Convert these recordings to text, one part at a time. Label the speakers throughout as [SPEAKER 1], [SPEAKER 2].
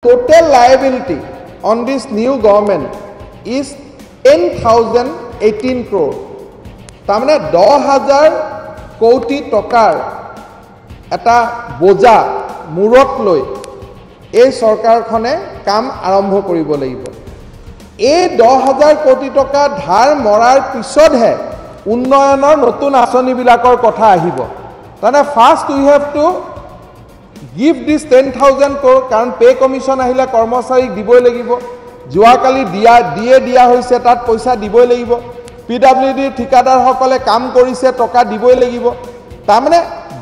[SPEAKER 1] Total liability on this new government is 10,018 crore. তাৰমানে 10,000 কোটি টকাৰ এটা বোজা মূৰত লৈ এই চৰকাৰখনে কাম আৰম্ভ কৰিব লাগিব। এই 10,000 কোটি টকা ধাৰ মৰাৰ পিছতহে উন্নয়নৰ নতুন আঁচনিবিলাকৰ কথা আহিব। তাৰমানে first we have to give this 10,000 crore কাৰণ পে কমিশন আহিলে কৰ্মচাৰীক দিবই লাগিব। যোৱাকালি দিয়া হৈছে তাত পইচা দিবই লাগিব। PWD ঠিকাদাৰসকলে কাম কৰিছে টকা দিবই লাগিব। তাৰমানে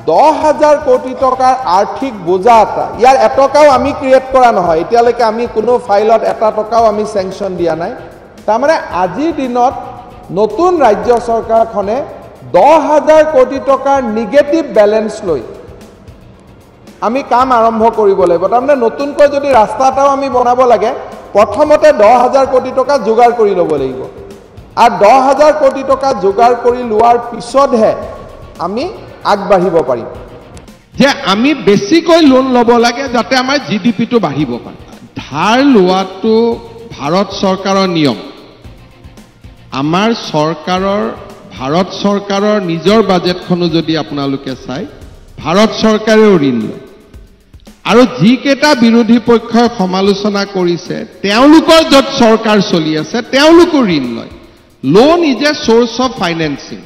[SPEAKER 1] 10,000 কোটি টকাৰ আৰ্থিক বোজা এটা ইয়াৰ এটকাও আমি ক্ৰিয়েট কৰা নহয়। এতিয়ালৈকে আমি কোনো ফাইলত এটা টকাও আমি চেংচন দিয়া নাই। তাৰমানে আজিৰ দিনত নতুন ৰাজ্য চৰকাৰখনে 10,000 কোটি টকাৰ নিগেটিভ বেলেন্স লৈ আমি কাম আৰম্ভ কৰিব লাগিব। তাৰমানে নতুনকৈ যদি ৰাস্তা এটাও আমি বনাব লাগে প্ৰথমতে 10,000 কোটি টকা যোগাৰ কৰি ল'ব লাগিব। আৰু 10,000 কোটি টকা যোগাৰ কৰি লোৱাৰ পিছতহে আমি আগবাঢ়িব পাৰিম।
[SPEAKER 2] যে আমি বেছিকৈ লোন ল'ব লাগে যাতে আমাৰ GDP-টো বাঢ়িব পাৰে। ধাৰ লোৱাটো ভাৰত চৰকাৰৰ নিয়ম। আমাৰ ভাৰত চৰকাৰৰ নিজৰ বাজেটখনো যদি আপোনালোকে চায় ভাৰত চৰকাৰেও ঋণ লয়। আৰু যিকেইটা বিৰোধী পক্ষই সমালোচনা কৰিছে তেওঁলোকৰ য'ত চৰকাৰ চলি আছে তেওঁলোকো ঋণ লয়। Loan is a source of financing.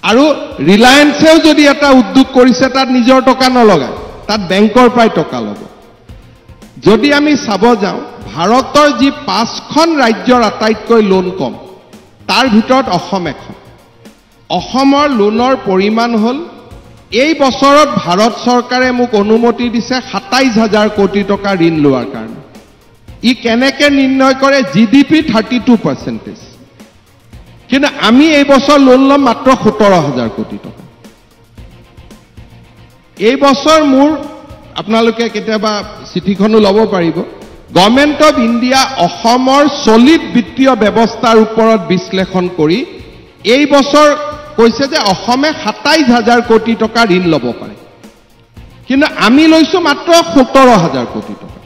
[SPEAKER 2] আৰু ৰিলায়েন্সেও যদি এটা উদ্যোগ কৰিছে তাত নিজৰ টকা নলগায়, তাত বেংকৰ পৰাই টকা ল'ব। যদি আমি চাব যাওঁ ভাৰতৰ যি 5খন ৰাজ্যৰ আটাইতকৈ লোন কম তাৰ ভিতৰত অসম এখন। অসমৰ লোনৰ পৰিমাণ হ'ল এই বছৰত ভাৰত চৰকাৰে মোক অনুমতি দিছে 27,000 কোটি টকা ঋণ লোৱাৰ কাৰণে। ই কেনেকৈ নিৰ্ণয় কৰে? GDP 32%। কিন্তু আমি এই বছৰ লোন ল'ম মাত্ৰ 17,000 কোটি টকা। এই বছৰ মোৰ আপোনালোকে কেতিয়াবা চিঠিখনো ল'ব পাৰিব। গভৰ্ণমেণ্ট অফ ইণ্ডিয়া অসমৰ চলিড বিত্তীয় ব্যৱস্থাৰ ওপৰত বিশ্লেষণ কৰি এই বছৰ কৈছে যে অসমে 27,000 কোটি টকা ঋণ ল'ব পাৰে। কিন্তু আমি লৈছো মাত্ৰ 17,000 কোটি টকা।